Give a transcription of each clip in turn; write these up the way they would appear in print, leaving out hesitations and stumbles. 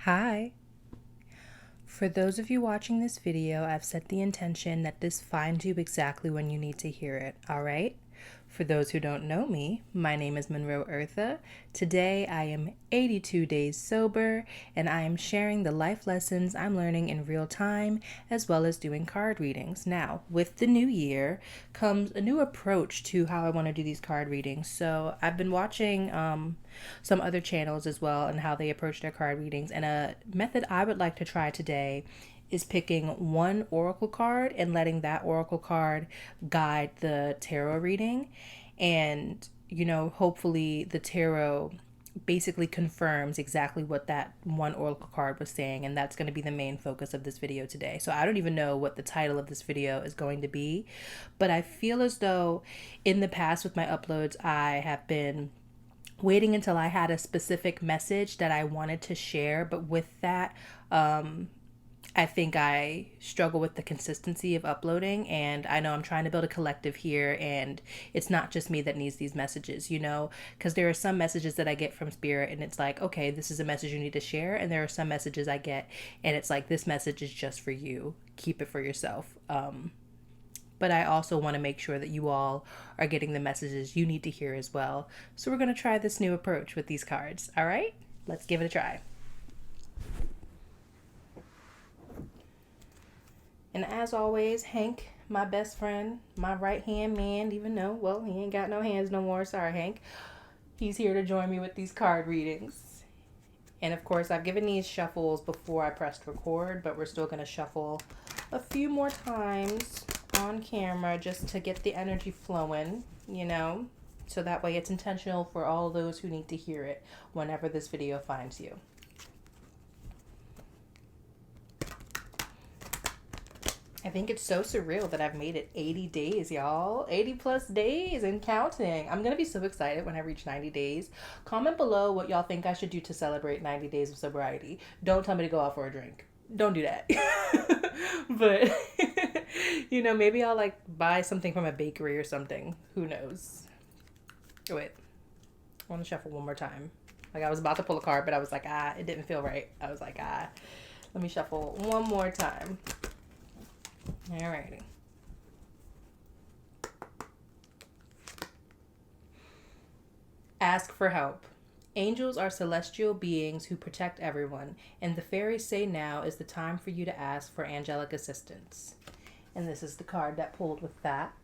Hi. For those of you watching this video, I've set the intention that this finds you exactly when you need to hear it, all right? For those who don't know me, my name is Monroe Eartha. Today I am 82 days sober and I am sharing the life lessons I'm learning in real time as well as doing card readings. Now, with the new year comes a new approach to how I want to do these card readings. So I've been watching some other channels as well and how they approach their card readings. And a method I would like to try today is picking one oracle card and letting that oracle card guide the tarot reading. And, hopefully the tarot basically confirms exactly what that one oracle card was saying, and that's going to be the main focus of this video today. So I don't even know what the title of this video is going to be, but I feel as though in the past with my uploads I have been waiting until I had a specific message that I wanted to share, but with that, I think I struggle with the consistency of uploading, and I know I'm trying to build a collective here, and it's not just me that needs these messages, because there are some messages that I get from Spirit, and it's like, okay, this is a message you need to share, and there are some messages I get, and it's like, this message is just for you. Keep it for yourself. But I also want to make sure that you all are getting the messages you need to hear as well. So we're going to try this new approach with these cards. All right, let's give it a try. And as always, Hank, my best friend, my right-hand man, even though, well, he ain't got no hands no more. Sorry, Hank. He's here to join me with these card readings. And of course, I've given these shuffles before I pressed record, but we're still going to shuffle a few more times on camera just to get the energy flowing, so that way it's intentional for all those who need to hear it whenever this video finds you. I think it's so surreal that I've made it 80 days, y'all. 80 plus days and counting. I'm going to be so excited when I reach 90 days. Comment below what y'all think I should do to celebrate 90 days of sobriety. Don't tell me to go out for a drink. Don't do that. But, maybe I'll buy something from a bakery or something. Who knows? Oh, wait. I want to shuffle one more time. I was about to pull a card, but I was like, it didn't feel right. I was like, let me shuffle one more time. Alrighty. Ask for help. Angels are celestial beings who protect everyone, and the fairies say now is the time for you to ask for angelic assistance. And this is the card that pulled with that.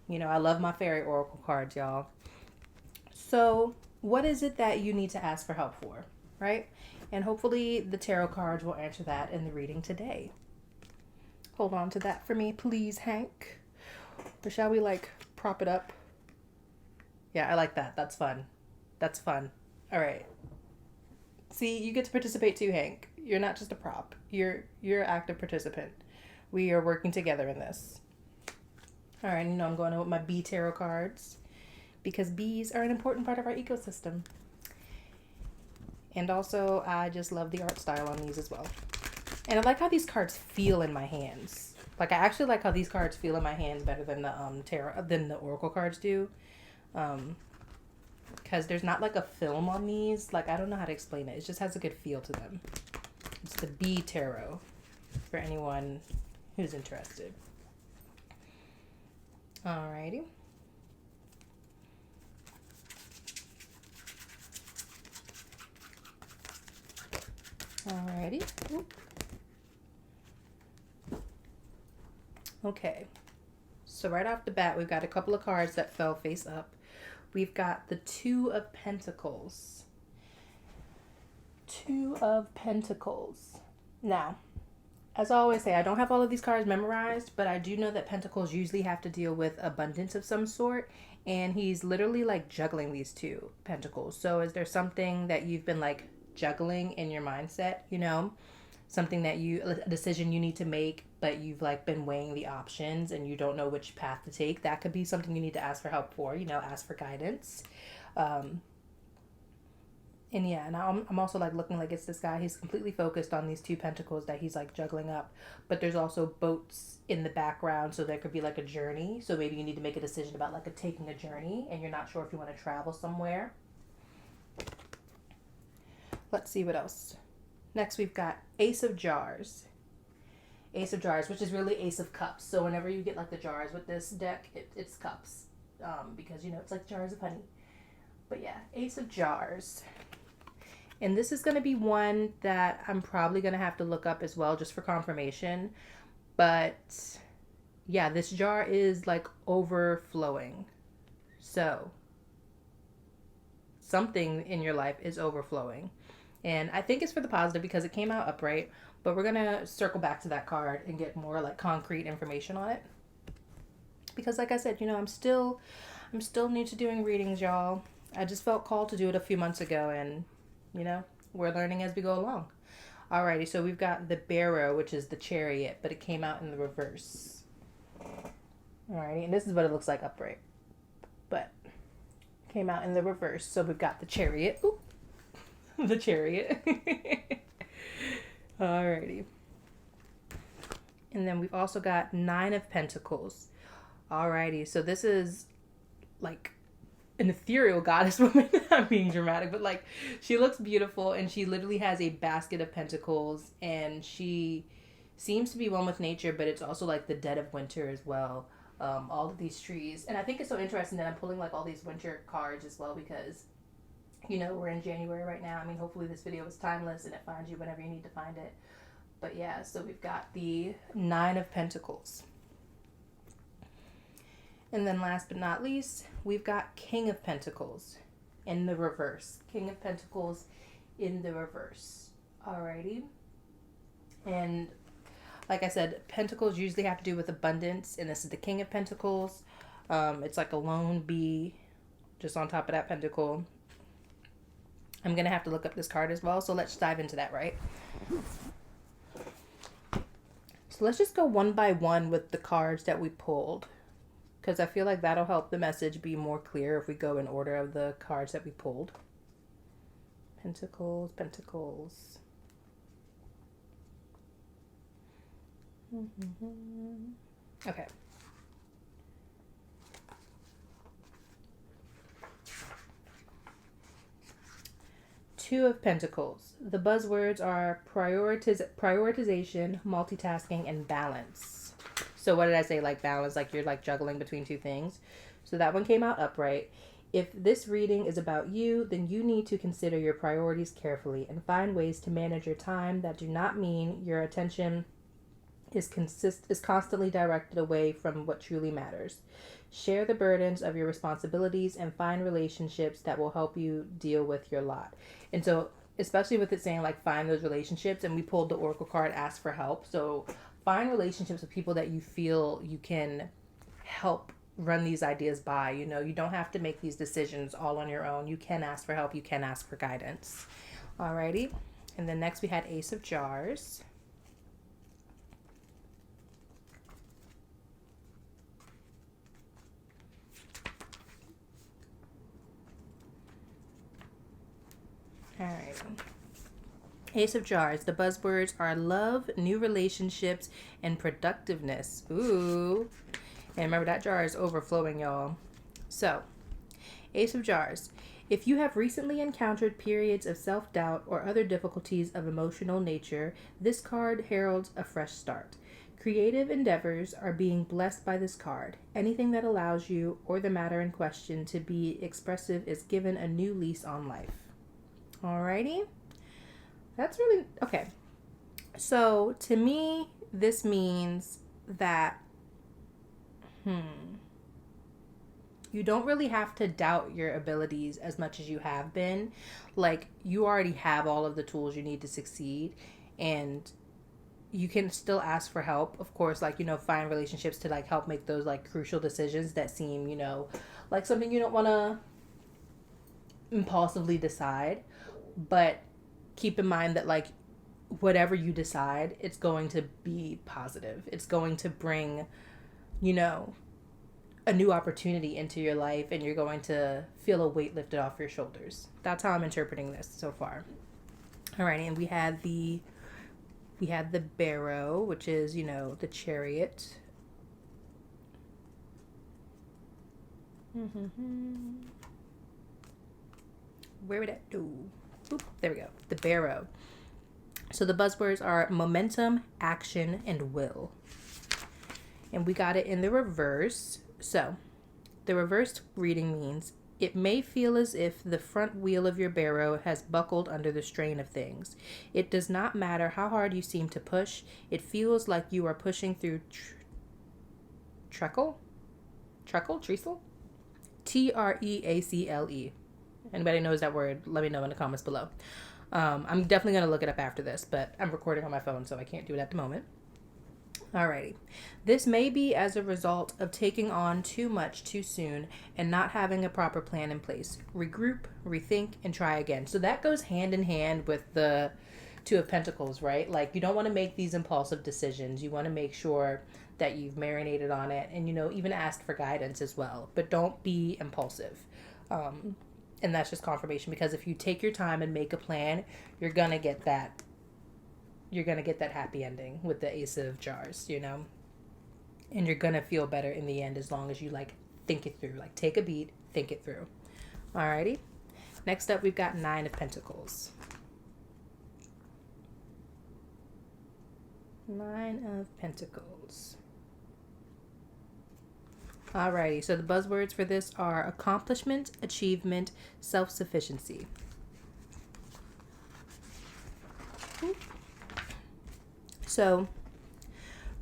I love my fairy oracle cards, y'all. So, what is it that you need to ask for help for, right? And hopefully the tarot cards will answer that in the reading today. Hold on to that for me, please, Hank. Or shall we prop it up? Yeah, I like that. That's fun. That's fun. All right. See, you get to participate too, Hank. You're not just a prop. You're an active participant. We are working together in this. All right, I'm going in with my bee tarot cards because bees are an important part of our ecosystem. And also, I just love the art style on these as well. And I like how these cards feel in my hands. I actually like how these cards feel in my hands better than the oracle cards do. Because there's not a film on these. I don't know how to explain it. It just has a good feel to them. It's the bee tarot for anyone who's interested. Alrighty. Alrighty. Oop. Okay. So right off the bat, we've got a couple of cards that fell face up. We've got the Two of Pentacles. Two of Pentacles. Now, as I always say, I don't have all of these cards memorized, but I do know that Pentacles usually have to deal with abundance of some sort, and he's literally juggling these two Pentacles. So is there something that you've been juggling in your mindset, something that a decision you need to make, but you've been weighing the options and you don't know which path to take? That could be something you need to ask for help for, ask for guidance. And yeah, and I'm also looking it's this guy. He's completely focused on these two pentacles that he's juggling up, but there's also boats in the background, so there could be a journey. So maybe you need to make a decision about taking a journey and you're not sure if you want to travel somewhere. let's see what else. Next, we've got Ace of Jars. Ace of Jars, which is really Ace of Cups. So whenever you get like the jars with this deck, it's cups. Because, you know, it's like jars of honey. But yeah, Ace of Jars. And this is going to be one that I'm probably going to have to look up as well just for confirmation. But yeah, this jar is like overflowing. So something in your life is overflowing. And I think it's for the positive because it came out upright. But we're going to circle back to that card and get more like concrete information on it. Because like I said, you know, I'm still new to doing readings, y'all. I just felt called to do it a few months ago, and you know, we're learning as we go along. Alrighty, so we've got the Barrow, which is the Chariot, but it came out in the reverse. Alrighty, and this is what it looks like upright. But came out in the reverse. So we've got the Chariot. Ooh, the Chariot. Alrighty. And then we've also got Nine of Pentacles. Alrighty, so this is like an ethereal goddess woman. I'm being dramatic, but like she looks beautiful and she literally has a basket of pentacles and she seems to be one with nature, but it's also like the dead of winter as well. All of these trees. And I think it's so interesting that I'm pulling like all these winter cards as well because, you know, we're in January right now. I mean, hopefully this video is timeless and it finds you whenever you need to find it. But yeah, so we've got the Nine of Pentacles. And then last but not least, we've got King of Pentacles in the reverse. King of Pentacles in the reverse. Alrighty. And like I said, Pentacles usually have to do with abundance. And this is the King of Pentacles. It's like a lone bee just on top of that pentacle. I'm going to have to look up this card as well. So let's dive into that, right? So let's just go one by one with the cards that we pulled. Because I feel like that'll help the message be more clear if we go in order of the cards that we pulled. Pentacles, Pentacles. Okay. Two of Pentacles. The buzzwords are prioritization, multitasking, and balance. So what did I say? Like balance, like you're like juggling between two things. So that one came out upright. If this reading is about you, then you need to consider your priorities carefully and find ways to manage your time that do not mean your attention is constantly directed away from what truly matters. Share the burdens of your responsibilities and find relationships that will help you deal with your lot. And so, especially with it saying like find those relationships, and we pulled the Oracle card, ask for help. So find relationships with people that you feel you can help run these ideas by. You know, you don't have to make these decisions all on your own. You can ask for help. You can ask for guidance. Alrighty. And then next we had Ace of Jars. Alright. Ace of Jars. The buzzwords are love, new relationships, and productiveness. Ooh. And remember, that jar is overflowing, y'all. So, Ace of Jars. If you have recently encountered periods of self-doubt or other difficulties of emotional nature, this card heralds a fresh start. Creative endeavors are being blessed by this card. Anything that allows you or the matter in question to be expressive is given a new lease on life. Alrighty. That's really, okay. So, to me, this means that, you don't really have to doubt your abilities as much as you have been. Like, you already have all of the tools you need to succeed, and you can still ask for help. Of course, like, you know, find relationships to, like, help make those, like, crucial decisions that seem, you know, like something you don't want to impulsively decide. But keep in mind that, like, whatever you decide, it's going to be positive. It's going to bring, you know, a new opportunity into your life, and you're going to feel a weight lifted off your shoulders. That's how I'm interpreting this so far. Alrighty, and we had the Barrow, which is, you know, the Chariot. Where would that do? There we go. The Barrow. So the buzzwords are momentum, action, and will. And we got it in the reverse. So the reversed reading means it may feel as if the front wheel of your barrow has buckled under the strain of things. It does not matter how hard you seem to push. It feels like you are pushing through treacle? Treacle? Treacle. Anybody knows that word? Let me know in the comments below. I'm definitely going to look it up after this, but I'm recording on my phone, so I can't do it at the moment. Alrighty. This may be as a result of taking on too much too soon and not having a proper plan in place. Regroup, rethink, and try again. So that goes hand in hand with the Two of Pentacles, right? Like, you don't want to make these impulsive decisions. You want to make sure that you've marinated on it and, even ask for guidance as well. But don't be impulsive. And that's just confirmation, because if you take your time and make a plan, you're going to get that happy ending with the Ace of Jars, and you're going to feel better in the end as long as you think it through, take a beat, think it through. Alrighty. Next up, we've got Nine of Pentacles. Nine of Pentacles. Alrighty, so the buzzwords for this are accomplishment, achievement, self-sufficiency. So,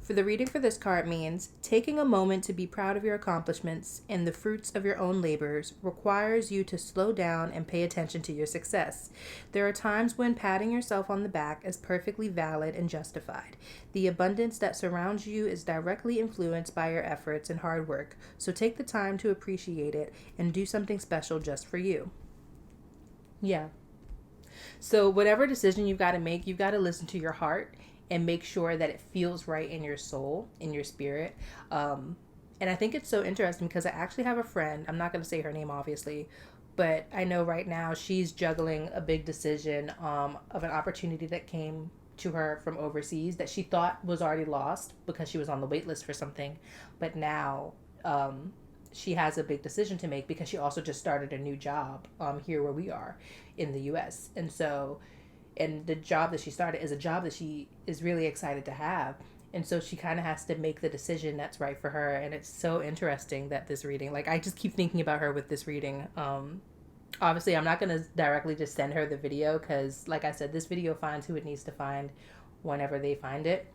for the reading for this card means taking a moment to be proud of your accomplishments and the fruits of your own labors requires you to slow down and pay attention to your success. There are times when patting yourself on the back is perfectly valid and justified. The abundance that surrounds you is directly influenced by your efforts and hard work, so take the time to appreciate it and do something special just for you. Yeah. So whatever decision you've got to make, you've got to listen to your heart and make sure that it feels right in your soul, in your spirit. And I think it's so interesting because I actually have a friend, I'm not going to say her name obviously, but I know right now she's juggling a big decision of an opportunity that came to her from overseas that she thought was already lost because she was on the wait list for something. But now she has a big decision to make because she also just started a new job here where we are in the US. And the job that she started is a job that she is really excited to have. And so she kind of has to make the decision that's right for her. And it's so interesting that this reading, I just keep thinking about her with this reading. Obviously, I'm not going to directly just send her the video because, like I said, this video finds who it needs to find whenever they find it.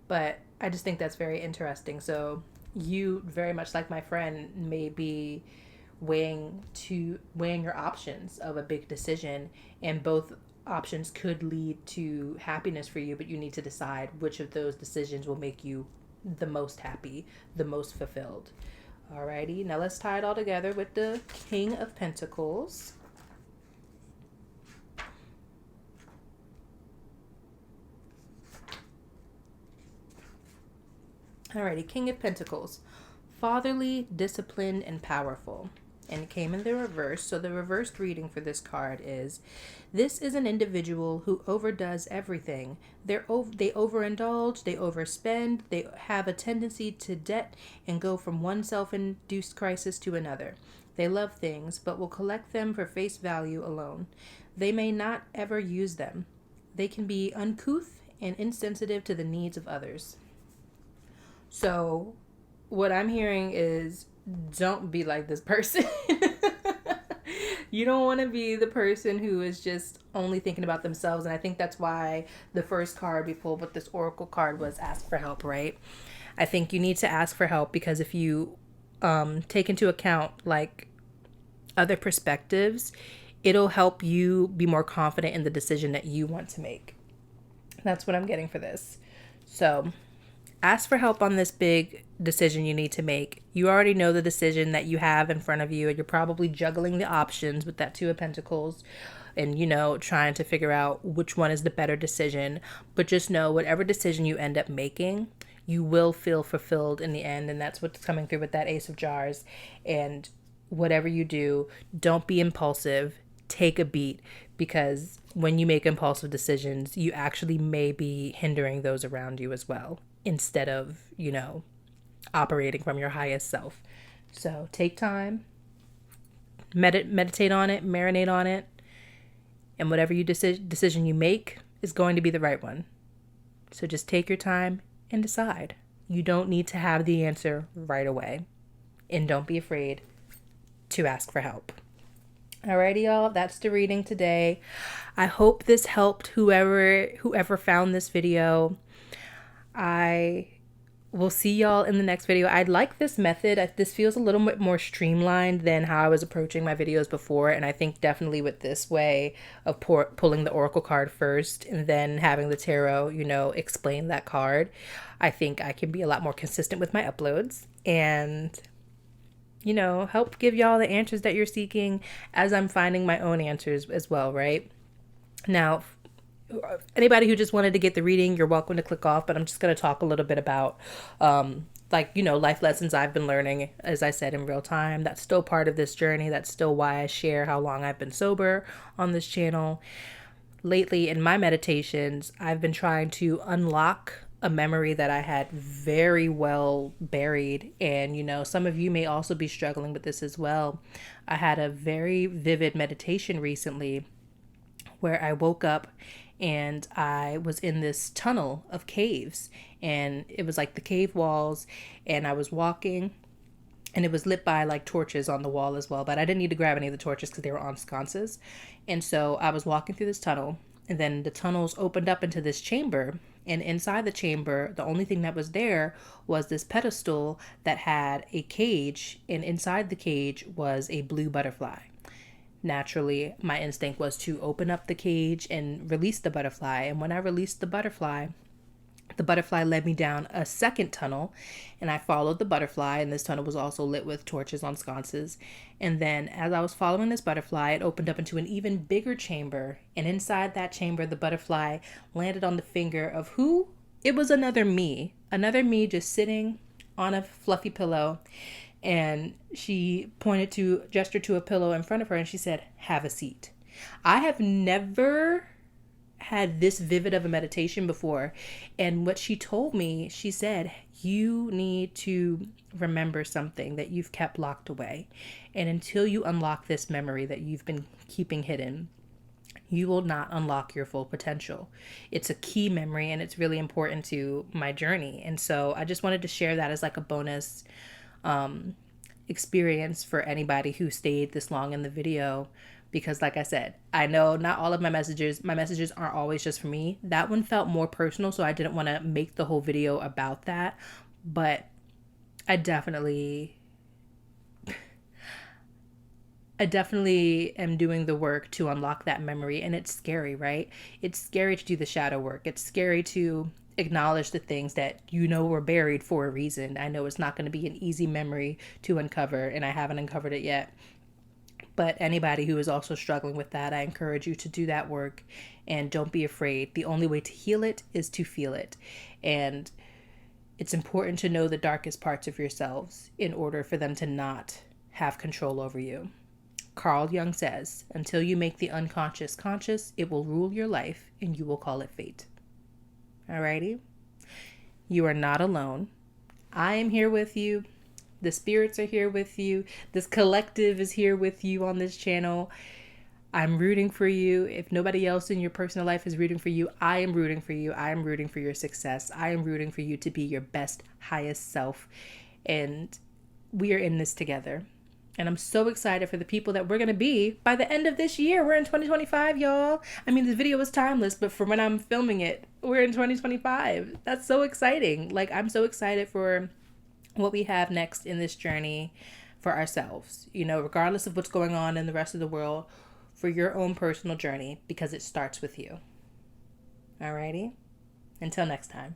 But I just think that's very interesting. So you, very much like my friend, may be weighing your options of a big decision, and both options could lead to happiness for you, but you need to decide which of those decisions will make you the most happy, the most fulfilled. Alrighty, now let's tie it all together with the King of Pentacles. Alrighty, King of Pentacles. Fatherly, disciplined, and powerful. And it came in the reverse. So the reversed reading for this card is, this is an individual who overdoes everything. They overindulge, they overspend, they have a tendency to debt and go from one self-induced crisis to another. They love things, but will collect them for face value alone. They may not ever use them. They can be uncouth and insensitive to the needs of others. So what I'm hearing is, don't be like this person. You don't want to be the person who is just only thinking about themselves. And I think that's why the first card we pulled with this oracle card was ask for help, right? I think you need to ask for help because if you take into account other perspectives, it'll help you be more confident in the decision that you want to make. That's what I'm getting for this. So ask for help on this big decision you need to make. You already know the decision that you have in front of you, and you're probably juggling the options with that Two of Pentacles and, trying to figure out which one is the better decision. But just know, whatever decision you end up making, you will feel fulfilled in the end. And that's what's coming through with that Ace of Jars. And whatever you do, don't be impulsive. Take a beat, because when you make impulsive decisions, you actually may be hindering those around you as well, instead of, operating from your highest self. So take time, meditate on it, marinate on it, And whatever decision you make is going to be the right one. So just take your time and decide. You don't need to have the answer right away. And don't be afraid to ask for help. Alrighty, y'all, that's the reading today. I hope this helped whoever found this video. I will see y'all in the next video. I like this method. This feels a little bit more streamlined than how I was approaching my videos before. And I think definitely with this way of pulling the oracle card first and then having the tarot, explain that card, I think I can be a lot more consistent with my uploads and help give y'all the answers that you're seeking as I'm finding my own answers as well, right? Now, anybody who just wanted to get the reading, you're welcome to click off, but I'm just going to talk a little bit about, life lessons I've been learning, as I said, in real time. That's still part of this journey. That's still why I share how long I've been sober on this channel. Lately, in my meditations, I've been trying to unlock a memory that I had very well buried. And, some of you may also be struggling with this as well. I had a very vivid meditation recently where I woke up and I was in this tunnel of caves, and it was like the cave walls, and I was walking and it was lit by like torches on the wall as well, but I didn't need to grab any of the torches because they were on sconces. And so I was walking through this tunnel, and then the tunnels opened up into this chamber. And inside the chamber, the only thing that was there was this pedestal that had a cage, and inside the cage was a blue butterfly. Naturally, my instinct was to open up the cage and release the butterfly. And when I released the butterfly led me down a second tunnel, and I followed the butterfly, and this tunnel was also lit with torches on sconces. And then as I was following this butterfly, it opened up into an even bigger chamber, and inside that chamber, the butterfly landed on the finger of who? It was another me just sitting on a fluffy pillow. And she gestured to a pillow in front of her, and she said, "Have a seat." I have never had this vivid of a meditation before. And what she told me, she said, you need to remember something that you've kept locked away. And until you unlock this memory that you've been keeping hidden, you will not unlock your full potential. It's a key memory, and it's really important to my journey. And so I just wanted to share that as like a bonus experience for anybody who stayed this long in the video, because like I said, I know not all of my messages aren't always just for me. That one felt more personal, so I didn't want to make the whole video about that, but I definitely am doing the work to unlock that memory. And it's scary, right? It's scary to do the shadow work. It's scary to acknowledge the things that were buried for a reason. I know it's not going to be an easy memory to uncover, and I haven't uncovered it yet. But anybody who is also struggling with that, I encourage you to do that work, and don't be afraid. The only way to heal it is to feel it. And it's important to know the darkest parts of yourselves in order for them to not have control over you. Carl Jung says, until you make the unconscious conscious, it will rule your life and you will call it fate. Alrighty? You are not alone. I am here with you. The spirits are here with you. This collective is here with you on this channel. I'm rooting for you. If nobody else in your personal life is rooting for you, I am rooting for you. I am rooting for your success. I am rooting for you to be your best, highest self. And we are in this together. And I'm so excited for the people that we're going to be by the end of this year. We're in 2025, y'all. I mean, this video is timeless, but for when I'm filming it, we're in 2025. That's so exciting. Like, I'm so excited for what we have next in this journey for ourselves, regardless of what's going on in the rest of the world, for your own personal journey, because it starts with you. Alrighty? Until next time.